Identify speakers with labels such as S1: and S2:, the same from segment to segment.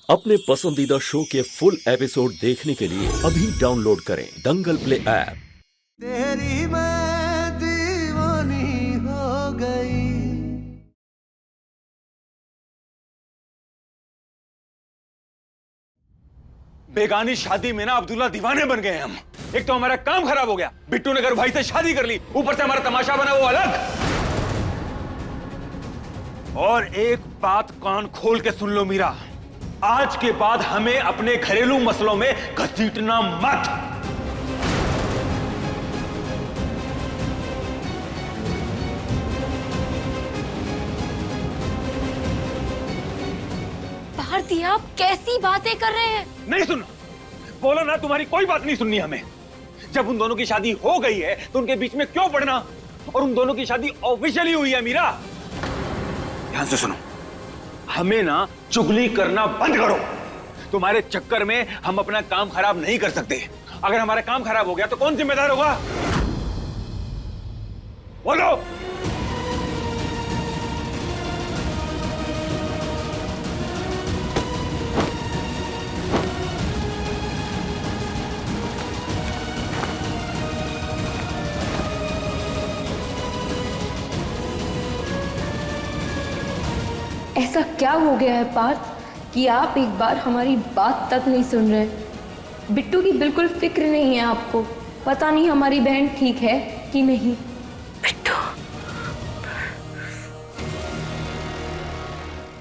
S1: अपने पसंदीदा शो के फुल एपिसोड देखने के लिए अभी डाउनलोड करें दंगल प्ले ऐप।
S2: तेरी मैं दीवानी हो गई।
S3: बेगानी शादी में ना अब्दुल्ला दीवाने बन गए हम। एक तो हमारा काम खराब हो गया, बिट्टू ने घर भाई से शादी कर ली, ऊपर से हमारा तमाशा बना वो अलग। और एक बात कान खोल के सुन लो मीरा, आज के बाद हमें अपने घरेलू मसलों में घसीटना मत।
S4: भारती, आप कैसी बातें कर रहे हैं?
S3: नहीं सुनना, बोलो ना, तुम्हारी कोई बात नहीं सुननी हमें। जब उन दोनों की शादी हो गई है तो उनके बीच में क्यों पड़ना? और उन दोनों की शादी ऑफिशियली हुई है मीरा। ध्यान से सुनो, हमें ना चुगली करना बंद करो। तुम्हारे चक्कर में हम अपना काम खराब नहीं कर सकते। अगर हमारा काम खराब हो गया तो कौन जिम्मेदार होगा? बोलो।
S4: ऐसा क्या हो गया है पार्थ कि आप एक बार हमारी बात तक नहीं सुन रहे? बिट्टू की बिल्कुल फिक्र नहीं है आपको। पता नहीं हमारी बहन ठीक है कि नहीं।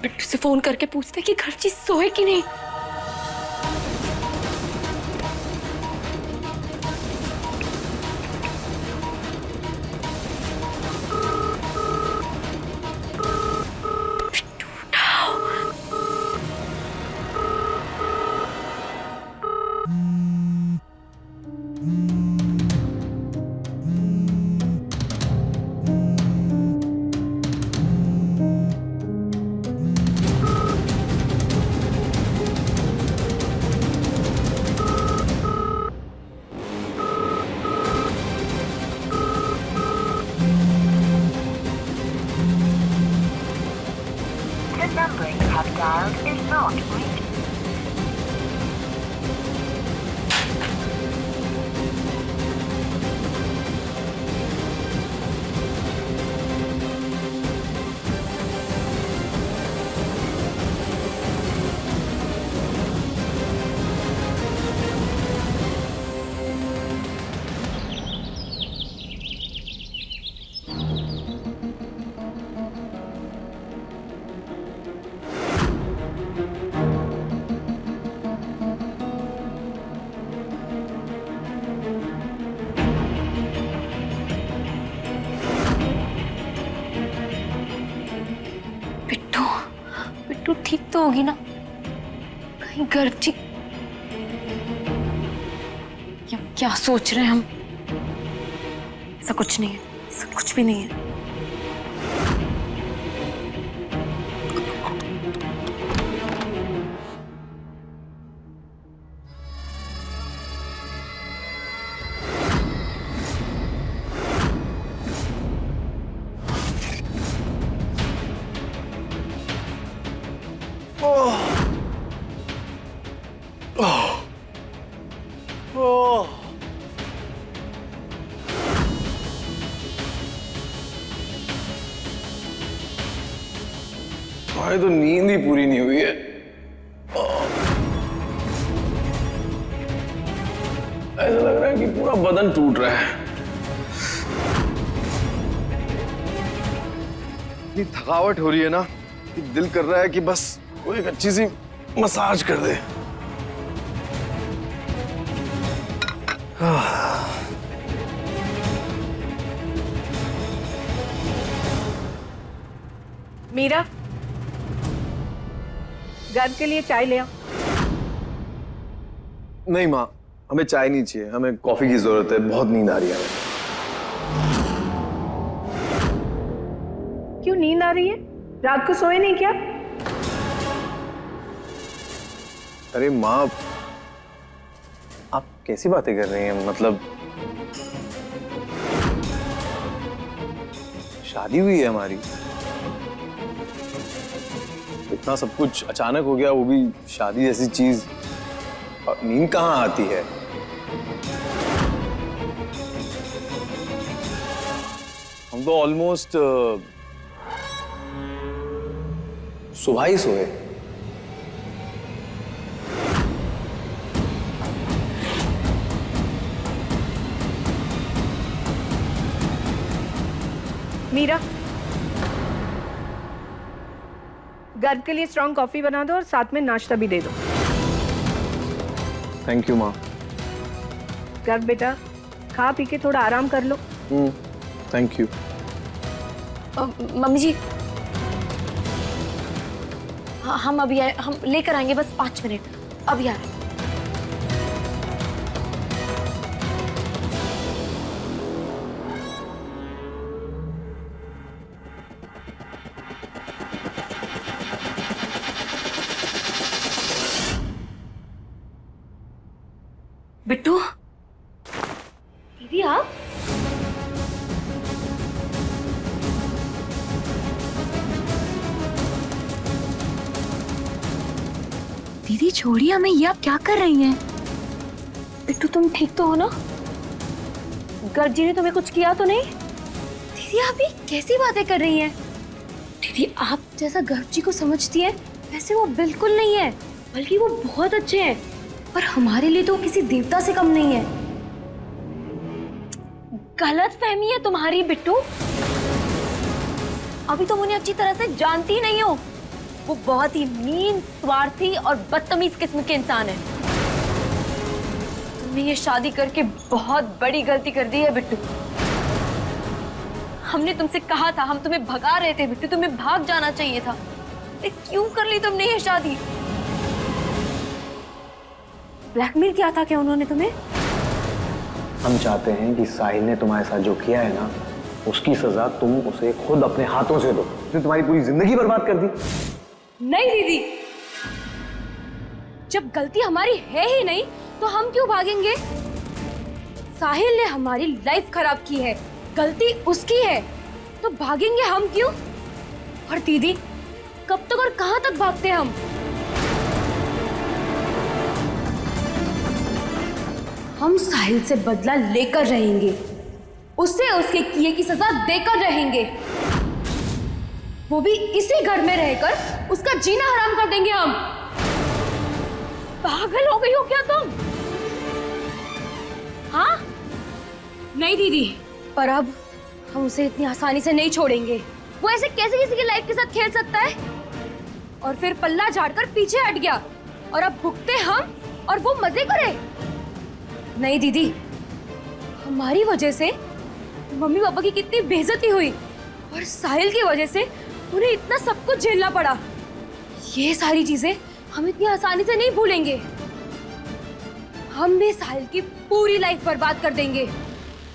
S4: बिट्टू से फोन करके पूछते कि घर चीज सोए कि नहीं।
S5: The number you have dialed is not reachable.
S4: Bittu ठीक तो होगी ना? कहीं घर ठीक? क्या सोच रहे हैं हम? ऐसा कुछ नहीं है, ऐसा कुछ भी नहीं है।
S6: भाई तो नींद ही पूरी नहीं हुई है। ऐसा लग रहा है कि पूरा बदन टूट रहा है। इतनी थकावट हो रही है ना कि दिल कर रहा है कि बस कोई एक अच्छी सी मसाज कर दे।
S7: मीरा, गर्म के लिए चाय ले आओ।
S6: नहीं माँ, हमें चाय नहीं चाहिए, हमें कॉफी की जरूरत है। बहुत नींद आ रही है।
S7: क्यों नींद आ रही है? रात को सोए नहीं क्या?
S6: अरे माँ, आप कैसी बातें कर रही हैं? मतलब शादी हुई है हमारी। इतना सब कुछ अचानक हो गया, वो भी शादी जैसी चीज, और नींद कहाँ आती है। हम तो ऑलमोस्ट सुबह ही सोए।
S7: मीरा, गर्ग के लिए स्ट्रॉन्ग कॉफी बना दो और साथ में नाश्ता भी दे दो।
S6: थैंक यू माँ।
S7: गर्ग बेटा, खा पी के थोड़ा आराम कर लो।
S6: Thank you.
S8: मम्मी जी, हाँ, हम अभी आए, हम लेकर आएंगे, बस 5 मिनट, अभी आ रहे हैं। बिट्टू, दीदी आप?
S4: दीदी छोड़िए हमें, ये आप क्या कर रही हैं?
S8: बिट्टू तुम ठीक तो हो ना? गर्ग जी ने तुम्हें कुछ किया तो नहीं?
S4: दीदी आप ये कैसी बातें कर रही हैं?
S8: दीदी आप जैसा गर्ग जी को समझती है वैसे वो बिल्कुल नहीं है, बल्कि वो बहुत अच्छे हैं, पर हमारे लिए तो वो किसी देवता से कम नहीं है। गलत फहमी है तुम्हारी बिट्टू, अभी तुम उन्हें अच्छी तरह से जानती नहीं हो। वो बहुत ही मीन, स्वार्थी और बदतमीज किस्म के इंसान है। तुमने ये शादी करके बहुत बड़ी गलती कर दी है बिट्टू। हमने तुमसे कहा था, हम तुम्हें भगा रहे थे बिट्टू, तुम्हें भाग जाना चाहिए था, लेकिन क्यों कर ली तुमने ये शादी? ब्लैकमेल किया था क्या उन्होंने तुम्हें?
S6: हम चाहते हैं कि साहिल ने तुम्हारे साथ जो किया है ना, उसकी सजा तुम उसे खुद अपने हाथों से दो। उसने तुम्हारी पूरी जिंदगी बर्बाद कर दी।
S8: नहीं दीदी, जब गलती हमारी है ही नहीं तो हम क्यों भागेंगे? साहिल ने हमारी लाइफ खराब की है, गलती उसकी है, तो भागेंगे हम क्यों? और दीदी कब तक और कहां तक भागते हम? हम साहिल से बदला लेकर रहेंगे, उसे उसके किए की सजा देकर रहेंगे, वो भी इसी घर में रहकर उसका जीना हराम कर देंगे हम। पागल हो गई हो क्या तुम? हाँ? नहीं दीदी, पर अब हम उसे इतनी आसानी से नहीं छोड़ेंगे। वो ऐसे कैसे किसी की लाइफ के साथ खेल सकता है? और फिर पल्ला झाड़कर पीछे हट गया और अब भुगते हम और वो मजे करे। नहीं दीदी, हमारी वजह से मम्मी पापा की कितनी बेइज्जती हुई और साहिल की वजह से उन्हें इतना सब कुछ झेलना पड़ा। ये सारी चीजें हम इतनी आसानी से नहीं भूलेंगे। हम भी साहिल की पूरी लाइफ बर्बाद कर देंगे,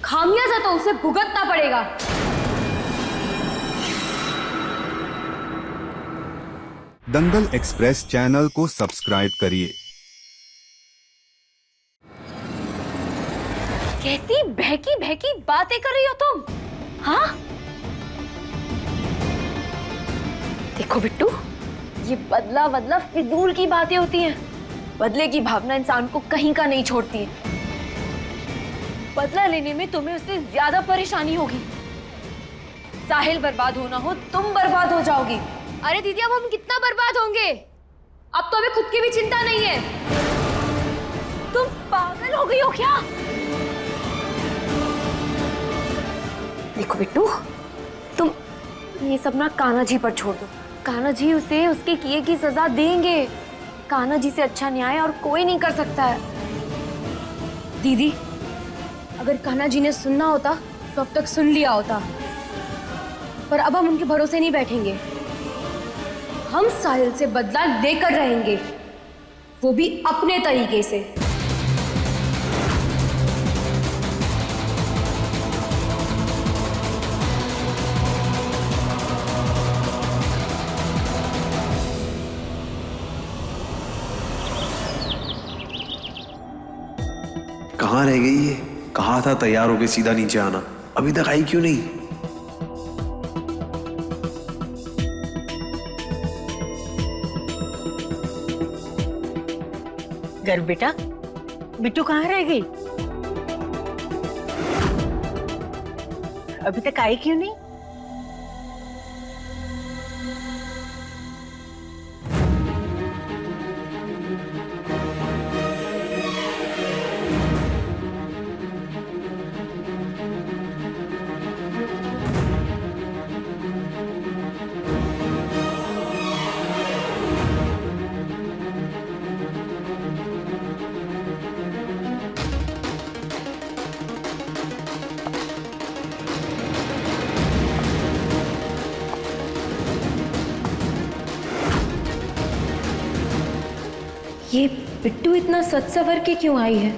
S8: खामियाजा तो उसे भुगतना पड़ेगा।
S9: दंगल एक्सप्रेस चैनल को सब्सक्राइब करिए।
S8: कैसी बहकी बहकी बातें कर रही हो तुम? हाँ? देखो बिट्टू, ये बदला बदला फिजूल की बातें होती हैं। बदले की भावना इंसान को कहीं का नहीं छोड़ती है। बदला लेने में तुम्हें उससे ज्यादा परेशानी होगी। साहिल बर्बाद होना हो, तुम बर्बाद हो जाओगी। अरे दीदी, अब हम कितना बर्बाद होंगे? अब तो हमें खुद की भी चिंता नहीं है। तुम पागल हो गई हो क्या? देखो बिट्टू, तुम ये सब ना कान्हा जी पर छोड़ दो। कान्हा जी उसे उसके किए की सजा देंगे। कान्हा जी से अच्छा न्याय और कोई नहीं कर सकता है। दीदी, अगर कान्हा जी ने सुनना होता तो अब तक सुन लिया होता, पर अब हम उनके भरोसे नहीं बैठेंगे। हम साहिल से बदला लेकर रहेंगे, वो भी अपने तरीके से।
S6: कहाँ रह गई ये? कहा था तैयार होके सीधा नीचे आना, अभी तक आई क्यों नहीं?
S10: गर्व बेटा, बिट्टू कहाँ रह गई? अभी तक आई क्यों नहीं?
S4: ये बिट्टू इतना सच सवर के क्यों आई है?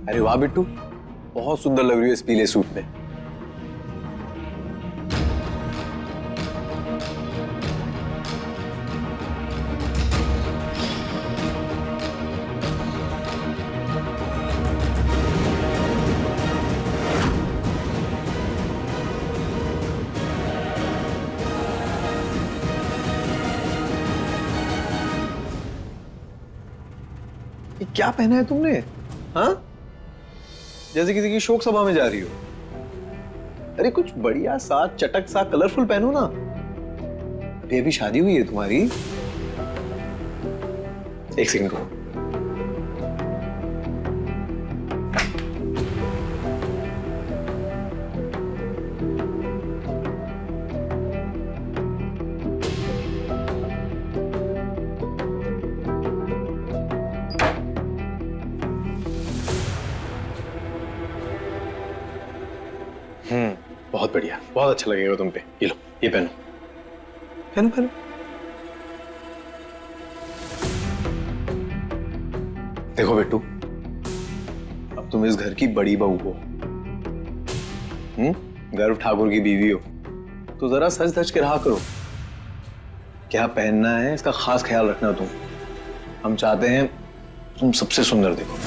S6: अरे वाह बिट्टू, बहुत सुंदर लग रही है इस पीले सूट में। ये क्या पहना है तुमने? हाँ, जैसे किसी की शोक सभा में जा रही हो। अरे कुछ बढ़िया सा चटक सा कलरफुल पहनो ना। अभी अभी शादी हुई है तुम्हारी। एक सेकंड रुको। बहुत बढ़िया, बहुत अच्छा लगेगा तुम पे। ये लो, ये पहनो पहनो पहनो। देखो बेटू, अब तुम इस घर की बड़ी बहू हो, गर्व ठाकुर की बीवी हो, तो जरा सज धज के रहा करो। क्या पहनना है इसका खास ख्याल रखना तुम। हम चाहते हैं तुम सबसे सुंदर देखो।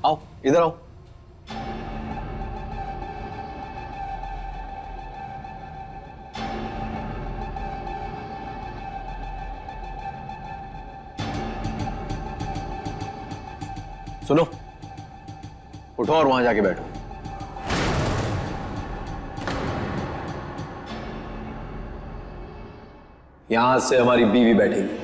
S6: आओ, इधर आओ। सुनो, उठो और वहां जाके बैठो। यहां से हमारी बीवी बैठेगी।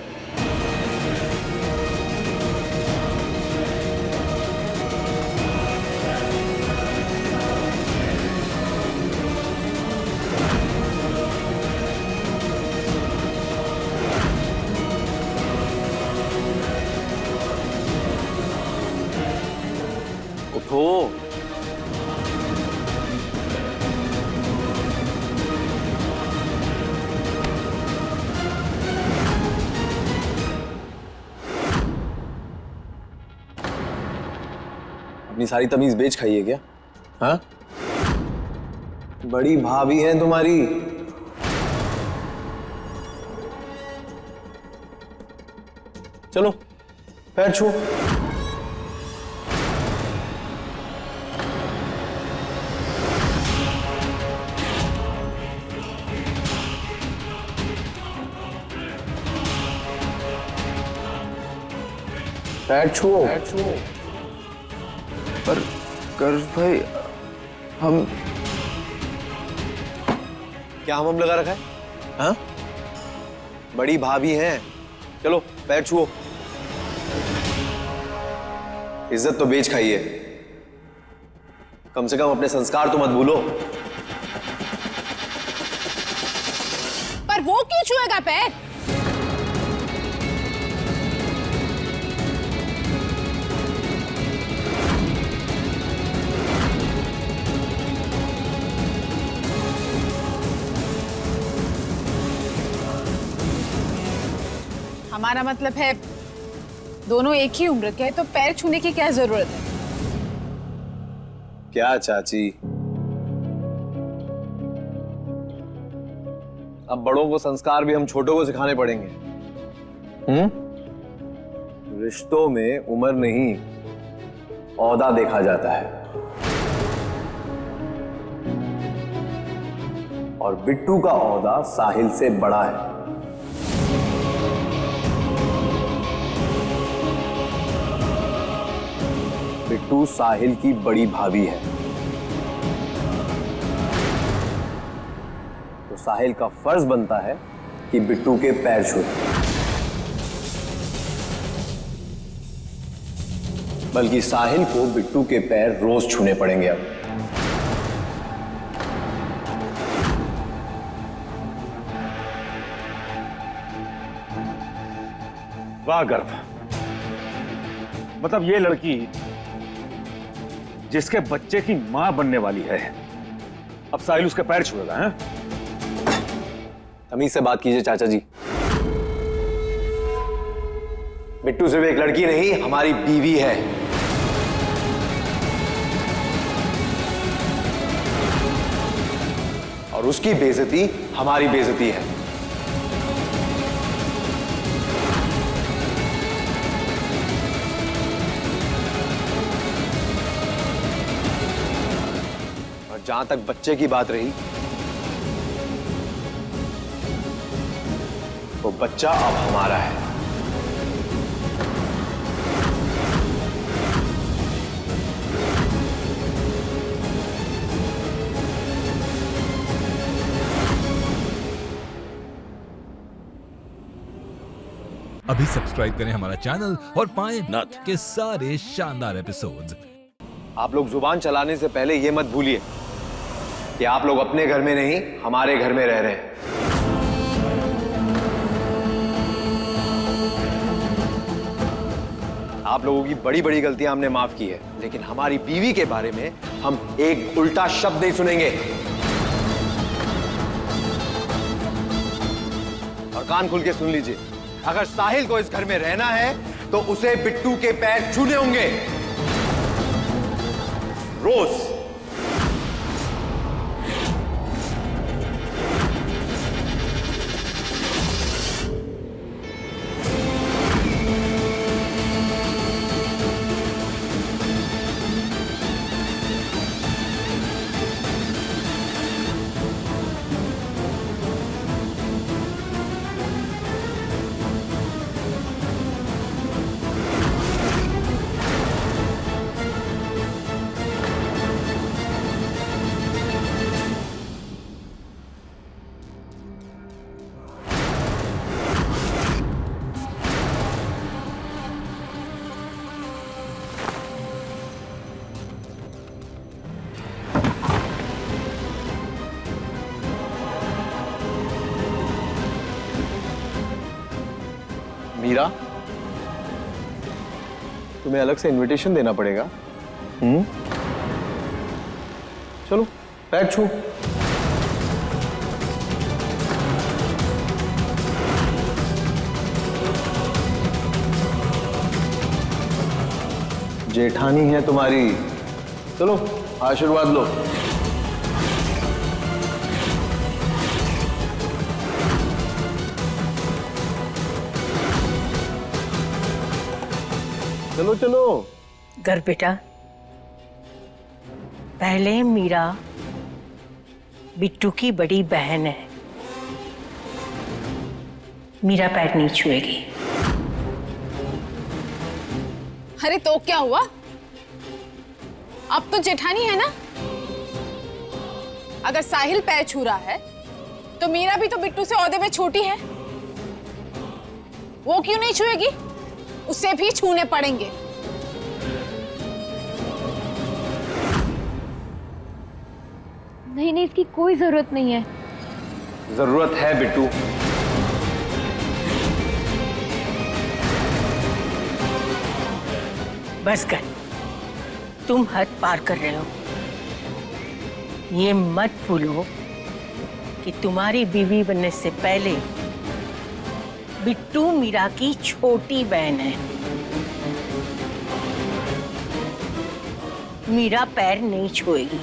S6: उठो। अपनी सारी तमीज बेच खाई है क्या? हाँ, बड़ी भाभी है तुम्हारी। चलो पैर छू। पैर छुओ।
S2: पर गर्व भाई, हम
S6: क्या हम लगा रखा है? हाँ, बड़ी भाभी हैं। चलो पैर छुओ। इज्जत तो बेच खाई है, कम से कम अपने संस्कार तो मत भूलो।
S8: पर वो क्यों छुएगा पैर? हमारा मतलब है दोनों एक ही उम्र के हैं, तो पैर छूने की क्या जरूरत है?
S6: क्या चाची, अब बड़ों को संस्कार भी हम छोटों को सिखाने पड़ेंगे। रिश्तों में उम्र नहीं, औहदा देखा जाता है। और बिट्टू का औहदा साहिल से बड़ा है। बिट्टू साहिल की बड़ी भाभी है, तो साहिल का फर्ज बनता है कि बिट्टू के पैर छूए। बल्कि साहिल को बिट्टू के पैर रोज छूने पड़ेंगे अब।
S3: वाह गर्व, मतलब ये लड़की जिसके बच्चे की मां बनने वाली है, अब साहिल उसके पैर छुएगा। हैं?
S6: तमीज से बात कीजिए चाचा जी। बिट्टू सिर्फ एक लड़की नहीं, हमारी बीवी है। और उसकी बेइज्जती हमारी बेइज्जती है। और जहां तक बच्चे की बात रही, तो बच्चा अब हमारा है।
S11: अभी सब्सक्राइब करें हमारा चैनल और पाएं
S1: नथ
S11: के सारे शानदार एपिसोड्स।
S6: आप लोग जुबान चलाने से पहले यह मत भूलिए कि आप लोग अपने घर में नहीं, हमारे घर में रह रहे हैं। आप लोगों की बड़ी बड़ी गलतियां हमने माफ की है, लेकिन हमारी बीवी के बारे में हम एक उल्टा शब्द नहीं सुनेंगे। और कान खुल के सुन लीजिए, अगर साहिल को इस घर में रहना है तो उसे बिट्टू के पैर छूने होंगे, रोज। मीरा, तुम्हें अलग से इनविटेशन देना पड़ेगा। चलो पैर छू। जेठानी है तुम्हारी, चलो आशीर्वाद लो। चलो चलो।
S10: घर बेटा, पहले मीरा बिट्टू की बड़ी बहन है, मीरा पैर नहीं छुएगी।
S12: अरे तो क्या हुआ, अब तो जेठानी है ना। अगर साहिल पैर छू रहा है तो मीरा भी तो बिट्टू से औहदे में छोटी है, वो क्यों नहीं छुएगी? उसे भी छूने पड़ेंगे।
S4: नहीं नहीं, इसकी कोई जरूरत नहीं है।
S6: जरूरत है बिट्टू।
S10: बस कर, तुम हद पार कर रहे हो। ये मत भूलो कि तुम्हारी बीवी बनने से पहले बिट्टू मीरा की छोटी बहन है। मीरा पैर नहीं छुएगी।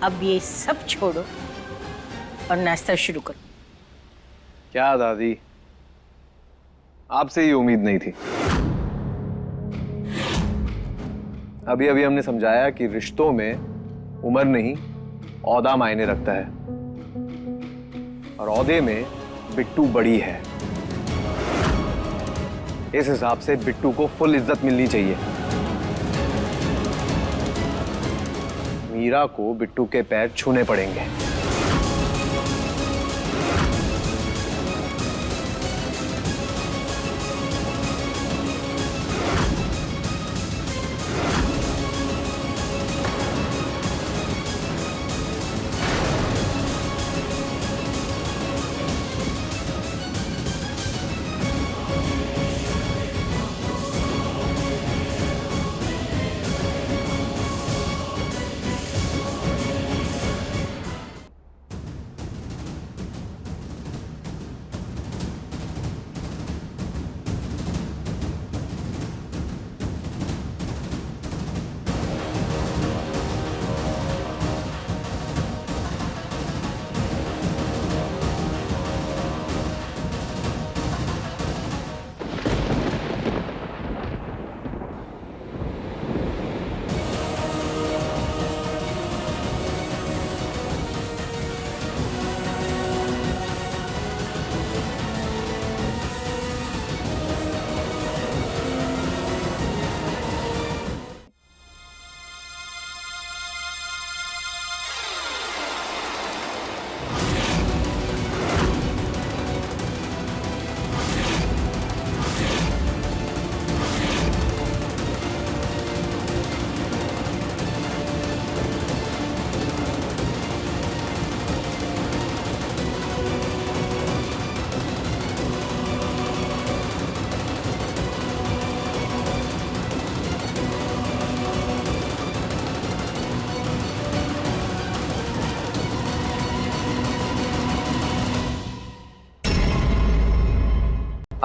S10: अब ये सब छोड़ो और नाश्ता शुरू करो।
S6: क्या दादी, आपसे ये उम्मीद नहीं थी। अभी अभी हमने समझाया कि रिश्तों में उम्र नहीं, औहदा मायने रखता है, और औहदे में बिट्टू बड़ी है। इस हिसाब से बिट्टू को फुल इज्जत मिलनी चाहिए। मीरा को बिट्टू के पैर छूने पड़ेंगे।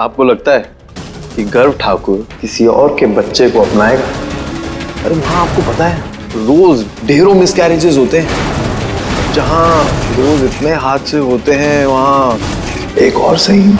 S6: आपको लगता है कि गर्व ठाकुर किसी और के बच्चे को अपनाएगा? अरे वहां आपको पता है रोज ढेरों मिसकैरेजेस होते हैं। जहां रोज इतने हादसे होते हैं, वहां एक और सही